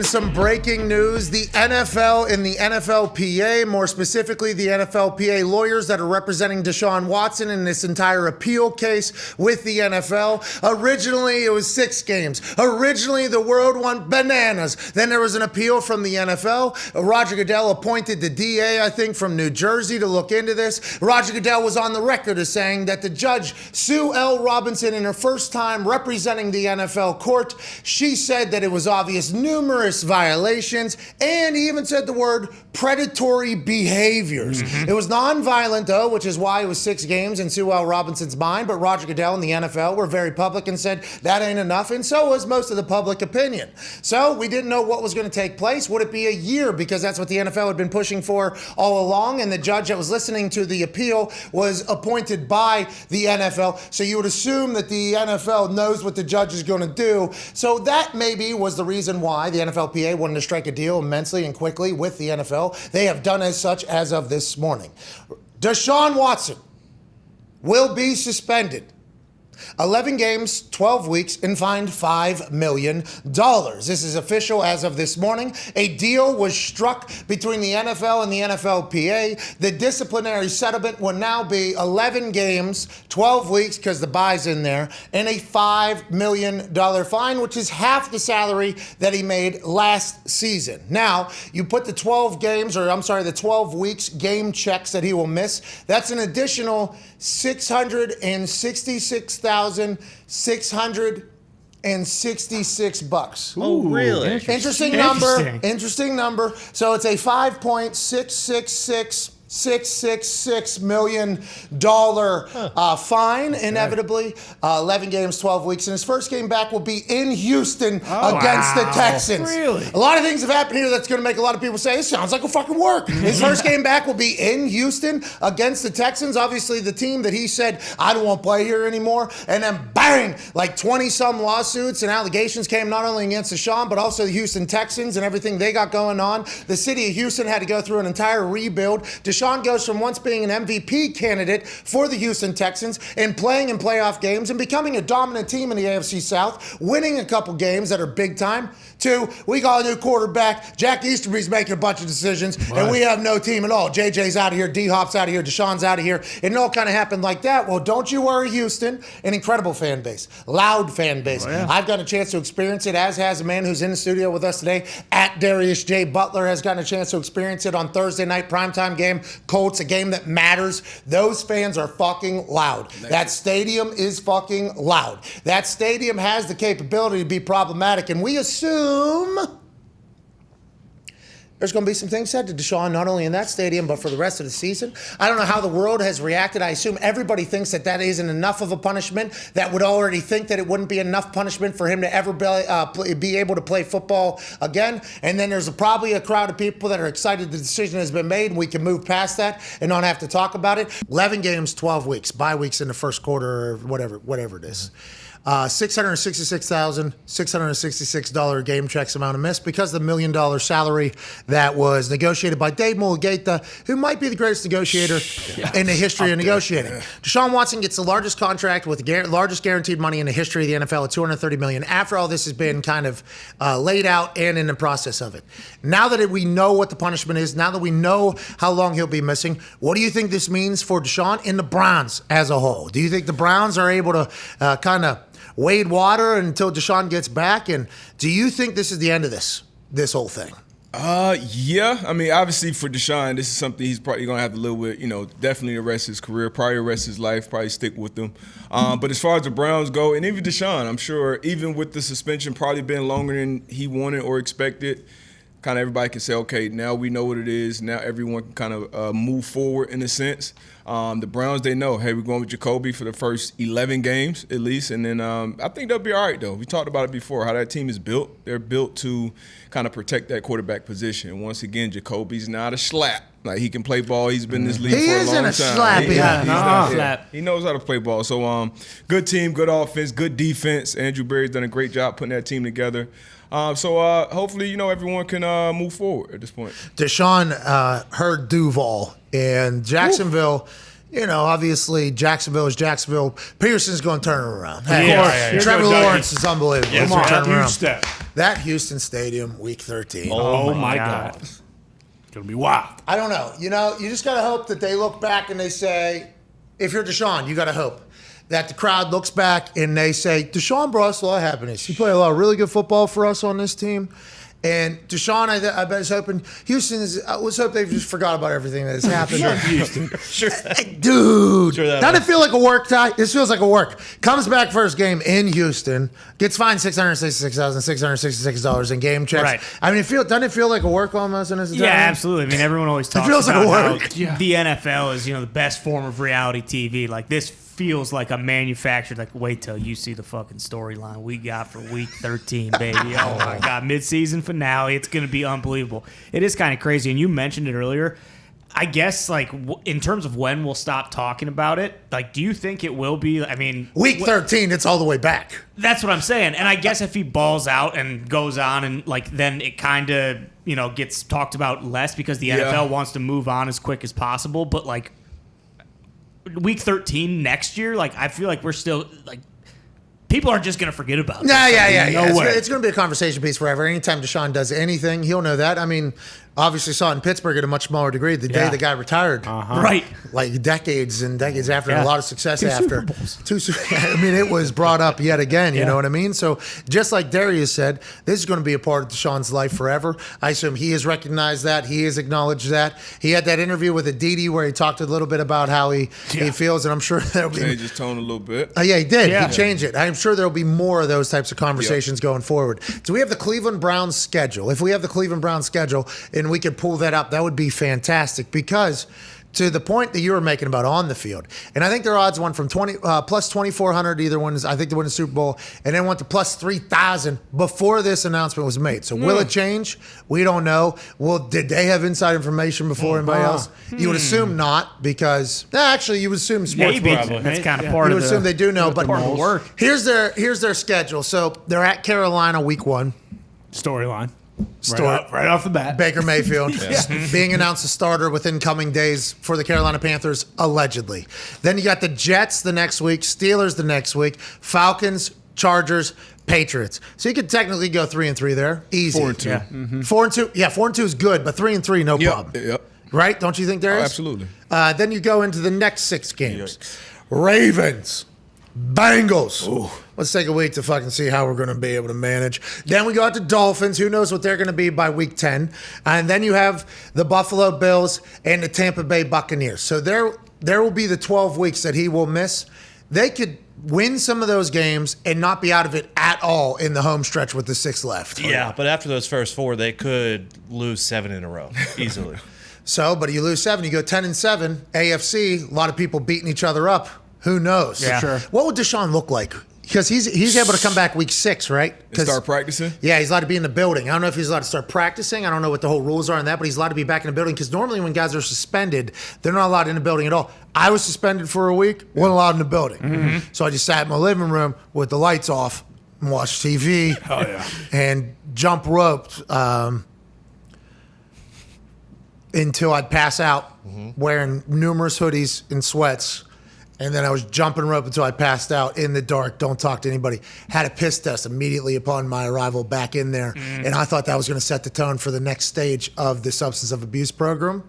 some breaking news. The NFL and the NFLPA, more specifically the NFLPA lawyers that are representing Deshaun Watson in this entire appeal case with the NFL. Originally, it was 6 games. Originally, the world went bananas. Then there was an appeal from the NFL. Roger Goodell appointed the DA, I think, from New Jersey to look into this. Roger Goodell was on the record as saying that the judge, Sue L. Robinson, in her first time representing the NFL court, she said that it was obvious numerous violations, and he even said the word predatory behaviors. It was nonviolent, though, which is why it was 6 games in Sue L. Robinson's mind, but Roger Goodell and the NFL were very public and said that ain't enough, and so was most of the public opinion. So we didn't know what was going to take place. Would it be a year? Because that's what the NFL had been pushing for all along, and the judge that was listening to the appeal was appointed by the NFL, so you would assume that the NFL knows what the judge is going to do. So that maybe was the reason why the NFLPA wanted to strike a deal immensely and quickly with the NFL. They have done as such as of this morning. Deshaun Watson will be suspended 11 games, 12 weeks, and fined $5 million. This is official as of this morning. A deal was struck between the NFL and the NFLPA. The disciplinary settlement will now be 11 games, 12 weeks, because the bye's in there, and a $5 million fine, which is half the salary that he made last season. Now, you put the 12 weeks game checks that he will miss. That's an additional $666,666. Oh, really? Interesting number. So it's a $5.666 million fine, inevitably. 11 games, 12 weeks. And his first game back will be in Houston against the Texans. Really? A lot of things have happened here that's going to make a lot of people say, this sounds like a fucking work. His first game back will be in Houston against the Texans. Obviously, the team that he said, I don't want to play here anymore. And then bang, like 20-some lawsuits and allegations came not only against Deshaun, but also the Houston Texans and everything they got going on. The city of Houston had to go through an entire rebuild. Deshaun goes from once being an MVP candidate for the Houston Texans and playing in playoff games and becoming a dominant team in the AFC South, winning a couple games that are big time, to we got a new quarterback, Jack Easterby's making a bunch of decisions, and we have no team at all. JJ's out of here, D-Hop's out of here, Deshaun's out of here, and it all kind of happened like that. Well, don't you worry, Houston. An incredible fan base, loud fan base. I've gotten a chance to experience it, as has a man who's in the studio with us today, at Darius J. Butler, has gotten a chance to experience it on Thursday night primetime game. Colts, a game that matters. Those fans are fucking loud. That stadium is fucking loud. That stadium has the capability to be problematic, and we assume there's going to be some things said to Deshaun, not only in that stadium, but for the rest of the season. I don't know how the world has reacted. I assume everybody thinks that that isn't enough of a punishment, that would already think that it wouldn't be enough punishment for him to ever be able to play football again. And then there's probably a crowd of people that are excited the decision has been made and we can move past that and not have to talk about it. 11 games, 12 weeks, bye weeks in the first quarter, or whatever it is. $666,666 game checks amount of miss because of the $1 million salary that was negotiated by Dave Mulligata, who might be the greatest negotiator in the history of negotiating. Deshaun Watson gets the largest contract with the largest guaranteed money in the history of the NFL at $230 million. After all this has been kind of laid out and in the process of it. Now that we know what the punishment is, now that we know how long he'll be missing, what do you think this means for Deshaun and the Browns as a whole? Do you think the Browns are able to kind of wade water until Deshaun gets back? And do you think this is the end of this whole thing? Yeah. I mean, obviously for Deshaun, this is something he's probably going to have to live with, definitely the rest of his career, probably the rest of his life, probably stick with them. But as far as the Browns go, and even Deshaun, I'm sure even with the suspension probably been longer than he wanted or expected, kind of everybody can say, okay, now we know what it is. Now everyone can kind of move forward in a sense. The Browns, they know, hey, we're going with Jacoby for the first 11 games at least. And then I think they'll be all right, though. We talked about it before, how that team is built. They're built to kind of protect that quarterback position. And once again, Jacoby's not a slap. Like, he can play ball. He's been in this league for a long time. He isn't a slappy. He knows how to play ball. So good team, good offense, good defense. Andrew Berry's done a great job putting that team together. So hopefully, everyone can move forward at this point. Deshaun heard Duval, and Jacksonville, obviously Jacksonville is Jacksonville. Peterson's going to turn it around. Hey, Yeah. Trevor Lawrence is unbelievable. Yeah, He's gonna turn it huge around. step. That Houston Stadium, Week 13. Oh my God. It's going to be wild. I don't know. You just got to hope that they look back and they say, if you're Deshaun, you got to hope that the crowd looks back and they say, Deshaun brought us a lot of happiness. He played a lot of really good football for us on this team. And Deshaun, I bet is hoping let's hope they just forgot about everything that has happened. Sure. Dude, Sure that doesn't it feel like a work, Ty? This feels like a work. Comes back first game in Houston, gets fined $666,666 in game checks. Right. I mean, doesn't it feel like a work almost in this? Yeah, absolutely. I mean, everyone always talks feels like about a how work. the NFL is, the best form of reality TV. Like, this feels like a manufactured, like, wait till you see the fucking storyline we got for Week 13, baby. Oh, my God. Mid-season finale. It's going to be unbelievable. It is kind of crazy. And you mentioned it earlier. I guess, like, in terms of when we'll stop talking about it, like, do you think it will be, Week 13, it's all the way back. That's what I'm saying. And I guess if he balls out and goes on and, like, then it kind of, gets talked about less because the NFL wants to move on as quick as possible. But, like, Week 13 next year, like, I feel like we're still, like, people are just going to forget about it. Yeah. No way. It's going to be a conversation piece forever. Anytime Deshaun does anything, he'll know that. I mean, obviously saw it in Pittsburgh at a much smaller degree the day the guy retired. Right. Like decades and decades after, and Yeah. a lot of success Two after. I mean, it was brought up yet again, you know what I mean? So just like Darius said, this is going to be a part of Deshaun's life forever. I assume he has recognized that. He has acknowledged that. He had that interview with Aditi where he talked a little bit about how he feels, and I'm sure there'll be... Change his tone a little bit. Yeah, he did. Yeah. He changed it. I'm sure there'll be more of those types of conversations going forward. So we have the Cleveland Browns schedule. If we have the Cleveland Browns schedule and we could pull that up, that would be fantastic because to the point that you were making about on the field, and I think their odds went from plus 2,400, either one is, I think they won the Super Bowl, and then went to plus 3,000 before this announcement was made. So will it change? We don't know. Well, did they have inside information before anybody else? You would assume not because, actually, you would assume sports Maybe. Probably. That's kind of part you of would the... assume they do know, but part of the work. Here's their schedule. So they're at Carolina week 1. Storyline. Story. Right off the bat. Baker Mayfield being announced a starter within coming days for the Carolina Panthers, allegedly. Then you got the Jets the next week, Steelers the next week, Falcons, Chargers, Patriots. So you could technically go 3-3 there. Easy. 4-2. Yeah. 4-2. Yeah, 4-2 is good, but 3-3, no problem. Yep. Right? Don't you think, Darius? Oh, absolutely. Then you go into the next 6 games. Ravens, Bengals. Ooh. Let's take a week to fucking see how we're going to be able to manage. Then we go out to Dolphins. Who knows what they're going to be by week 10. And then you have the Buffalo Bills and the Tampa Bay Buccaneers. So there will be the 12 weeks that he will miss. They could win some of those games and not be out of it at all in the home stretch with the 6 left. Yeah, but after those first 4, they could lose 7 in a row easily. So, but you lose 7, you go 10-7. AFC, a lot of people beating each other up. Who knows? Yeah. Sure. What would Deshaun look like? Because he's able to come back week 6, right? And start practicing? Yeah, he's allowed to be in the building. I don't know if he's allowed to start practicing. I don't know what the whole rules are on that, but he's allowed to be back in the building because normally when guys are suspended, they're not allowed in the building at all. I was suspended for a week, wasn't allowed in the building. So I just sat in my living room with the lights off and watched TV and jump roped until I'd pass out wearing numerous hoodies and sweats. And then I was jumping rope until I passed out in the dark. Don't talk to anybody. Had a piss test immediately upon my arrival back in there. And I thought that was going to set the tone for the next stage of the substance of abuse program.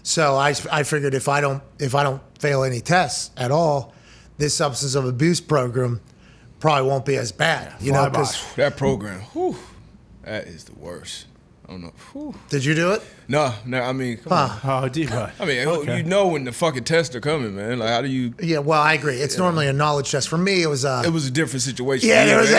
So I figured if I don't fail any tests at all, this substance of abuse program probably won't be as bad. You know, because That program, that is the worst. I don't know. Whew. Did you do it? No, I mean, come on. Oh, dear. I mean, you know when the fucking tests are coming, man. Like, how do you? Yeah, well, I agree. It's normally a knowledge test. For me, it was It was a different situation. Yeah, it was.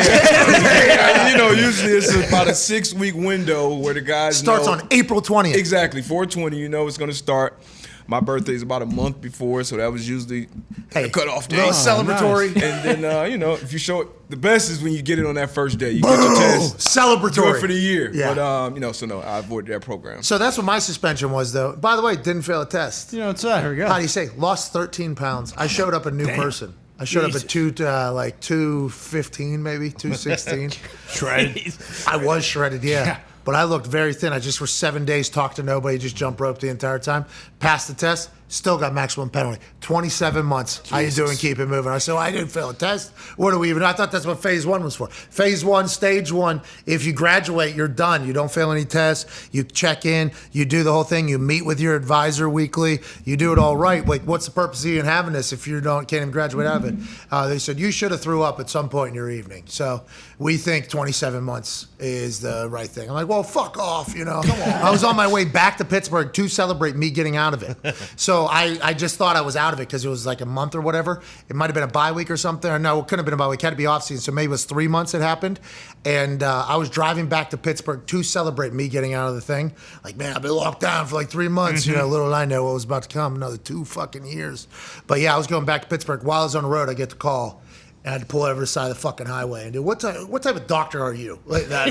You know, usually it's about a 6-week window where the guys starts know, on April 20th. Exactly, 4/20. You know it's going to start. My birthday's about a month before, so that was usually the cutoff day. Little celebratory. And then, you know, if you show it, the best is when you get it on that first day. You get your test. Celebratory. Do it for the year. Yeah. But, you know, so no, I avoided that program. So that's what my suspension was, though. By the way, didn't fail a test. You know, it's here we go. How do you say? Lost 13 pounds. I showed up a new person. I showed up at 215, maybe 216. Shredded. I was shredded, yeah. But I looked very thin. I just for 7 days talked to nobody, just jump rope the entire time. Passed the test. Still got maximum penalty. 27 months. How you doing? Keep it moving. I said, well, I didn't fail a test. What do we even? I thought that's what phase 1 was for. Phase 1, stage 1. If you graduate, you're done. You don't fail any tests. You check in. You do the whole thing. You meet with your advisor weekly. You do it all right. Like, what's the purpose of even having this if you can't even graduate out of it? They said you should have threw up at some point in your evening. So we think 27 months is the right thing. I'm like, well, fuck off. Come on. I was on my way back to Pittsburgh to celebrate me getting out of it. So I just thought I was out of it because it was like a month or whatever. It might have been a bye week or something. Or no, it couldn't have been a bye week. It had to be off season. So maybe it was 3 months it happened. And I was driving back to Pittsburgh to celebrate me getting out of the thing. Like, man, I've been locked down for like 3 months. Little did I know what was about to come, another 2 fucking years. But yeah, I was going back to Pittsburgh. While I was on the road, I get the call. And I had to pull over the side of the fucking highway and do, what type of doctor are you? Like that.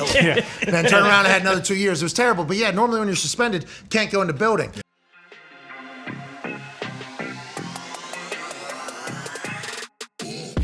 And then turn around and I had another 2 years. It was terrible. But yeah, normally when you're suspended, can't go in the building.